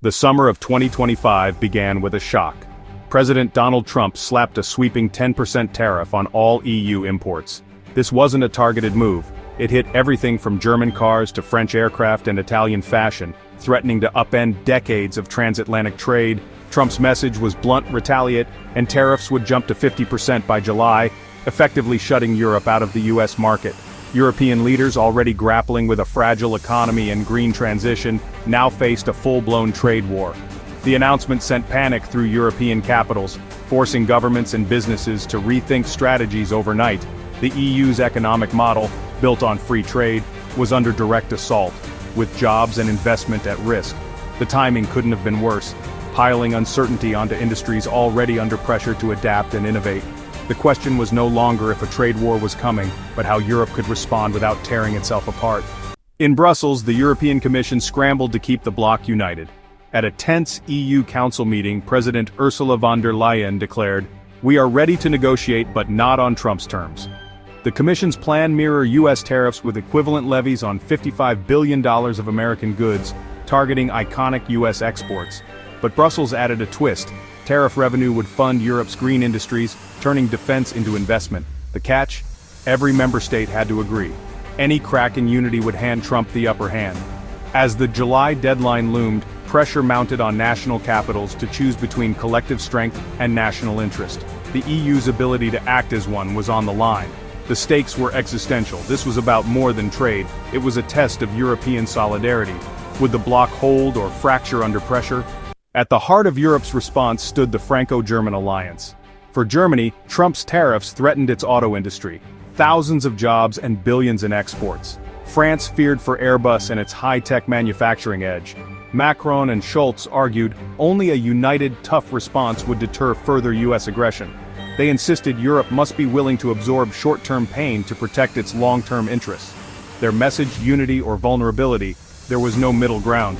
The summer of 2025 began with a shock. President Donald Trump slapped a sweeping 10% tariff on all EU imports. This wasn't a targeted move. It hit everything from German cars to French aircraft and Italian fashion, threatening to upend decades of transatlantic trade. Trump's message was blunt, retaliate, and tariffs would jump to 50% by July, effectively shutting Europe out of the US market. European leaders, already grappling with a fragile economy and green transition, now faced a full-blown trade war. The announcement sent panic through European capitals, forcing governments and businesses to rethink strategies overnight. The EU's economic model, built on free trade, was under direct assault, with jobs and investment at risk. The timing couldn't have been worse, piling uncertainty onto industries already under pressure to adapt and innovate. The question was no longer if a trade war was coming, but how Europe could respond without tearing itself apart. In Brussels, the European Commission scrambled to keep the bloc united. At a tense EU Council meeting, President Ursula von der Leyen declared, "We are ready to negotiate but not on Trump's terms." The Commission's plan mirrored US tariffs with equivalent levies on $55 billion of American goods, targeting iconic US exports. But Brussels added a twist. Tariff revenue would fund Europe's green industries, turning defense into investment. The catch? Every member state had to agree. Any crack in unity would hand Trump the upper hand. As the July deadline loomed, pressure mounted on national capitals to choose between collective strength and national interest. The EU's ability to act as one was on the line. The stakes were existential. This was about more than trade. It was a test of European solidarity. Would the bloc hold or fracture under pressure? At the heart of Europe's response stood the Franco-German alliance. For Germany, Trump's tariffs threatened its auto industry, thousands of jobs and billions in exports. France feared for Airbus and its high-tech manufacturing edge. Macron and Scholz argued only a united, tough response would deter further US aggression. They insisted Europe must be willing to absorb short-term pain to protect its long-term interests. Their message, unity or vulnerability, there was no middle ground.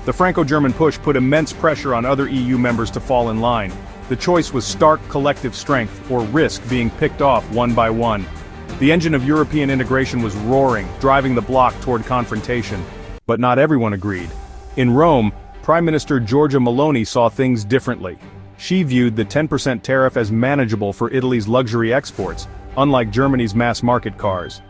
The Franco-German push put immense pressure on other EU members to fall in line. The choice was stark collective strength or risk being picked off one by one. The engine of European integration was roaring, driving the bloc toward confrontation. But not everyone agreed. In Rome, Prime Minister Giorgia Meloni saw things differently. She viewed the 10% tariff as manageable for Italy's luxury exports, unlike Germany's mass-market cars.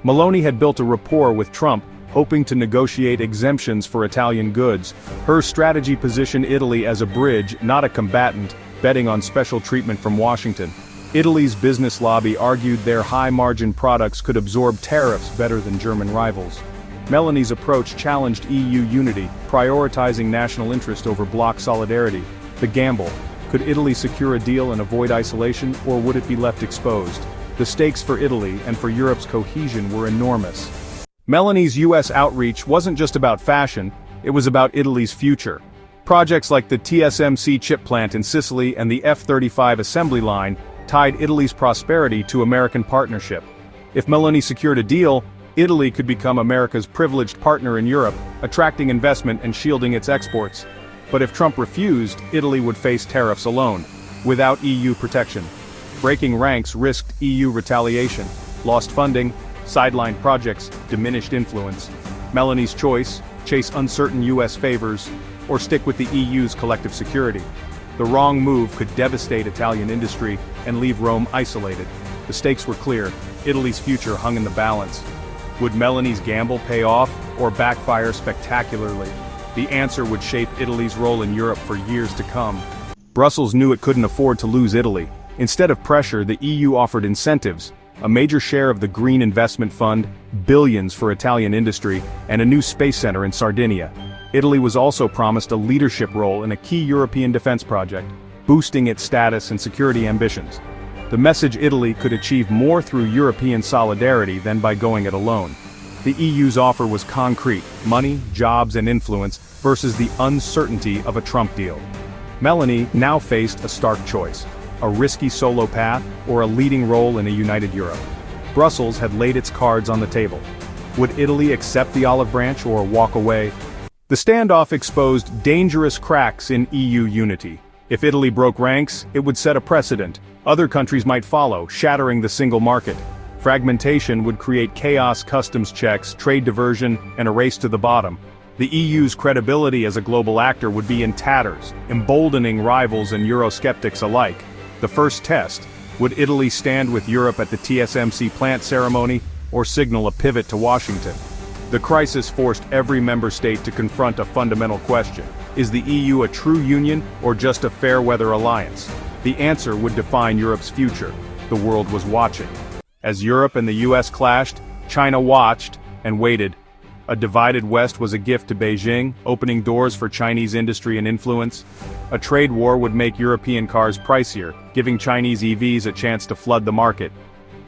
Meloni had built a rapport with Trump, hoping to negotiate exemptions for Italian goods. Her strategy positioned Italy as a bridge, not a combatant, betting on special treatment from Washington. Italy's business lobby argued their high-margin products could absorb tariffs better than German rivals. Meloni's approach challenged EU unity, prioritizing national interest over bloc solidarity. The gamble: could Italy secure a deal and avoid isolation, or would it be left exposed? The stakes for Italy and for Europe's cohesion were enormous. Meloni's US outreach wasn't just about fashion, it was about Italy's future. Projects like the TSMC chip plant in Sicily and the F-35 assembly line tied Italy's prosperity to American partnership. If Meloni secured a deal, Italy could become America's privileged partner in Europe, attracting investment and shielding its exports. But if Trump refused, Italy would face tariffs alone, without EU protection. Breaking ranks risked EU retaliation, lost funding, sidelined projects, diminished influence. Meloni's choice: chase uncertain US favors, or stick with the EU's collective security. The wrong move could devastate Italian industry and leave Rome isolated. The stakes were clear. Italy's future hung in the balance. Would Meloni's gamble pay off, or backfire spectacularly? The answer would shape Italy's role in Europe for years to come. Brussels knew it couldn't afford to lose Italy. Instead of pressure, the EU offered incentives: a major share of the Green Investment Fund, billions for Italian industry, and a new space center in Sardinia. Italy was also promised a leadership role in a key European defense project, boosting its status and security ambitions. The message: Italy could achieve more through European solidarity than by going it alone. The EU's offer was concrete: money, jobs, and influence versus the uncertainty of a Trump deal. Meloni now faced a stark choice: a risky solo path, or a leading role in a united Europe. Brussels had laid its cards on the table. Would Italy accept the olive branch or walk away? The standoff exposed dangerous cracks in EU unity. If Italy broke ranks, it would set a precedent. Other countries might follow, shattering the single market. Fragmentation would create chaos: customs checks, trade diversion, and a race to the bottom. The EU's credibility as a global actor would be in tatters, emboldening rivals and Eurosceptics alike. The first test: would Italy stand with Europe at the TSMC plant ceremony, or signal a pivot to Washington? The crisis forced every member state to confront a fundamental question: is the EU a true union, or just a fair-weather alliance? The answer would define Europe's future. The world was watching. As Europe and the US clashed, China watched and waited. A divided West was a gift to Beijing, opening doors for Chinese industry and influence. A trade war would make European cars pricier, giving Chinese EVs a chance to flood the market.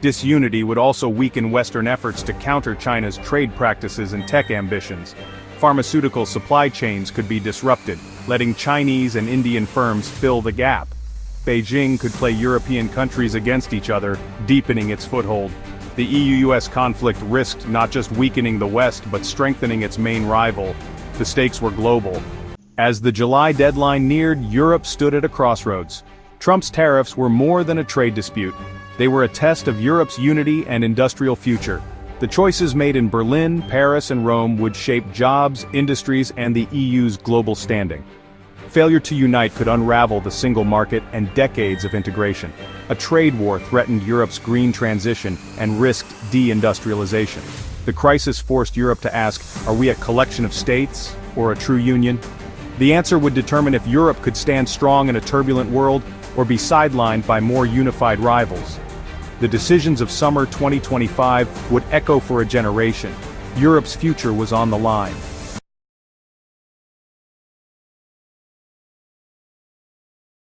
Disunity would also weaken Western efforts to counter China's trade practices and tech ambitions. Pharmaceutical supply chains could be disrupted, letting Chinese and Indian firms fill the gap. Beijing could play European countries against each other, deepening its foothold. The EU-US conflict risked not just weakening the West but strengthening its main rival. The stakes were global. As the July deadline neared, Europe stood at a crossroads. Trump's tariffs were more than a trade dispute. They were a test of Europe's unity and industrial future. The choices made in Berlin, Paris, and Rome would shape jobs, industries, and the EU's global standing. Failure to unite could unravel the single market and decades of integration. A trade war threatened Europe's green transition and risked deindustrialization. The crisis forced Europe to ask, are we a collection of states, or a true union? The answer would determine if Europe could stand strong in a turbulent world, or be sidelined by more unified rivals. The decisions of summer 2025 would echo for a generation. Europe's future was on the line.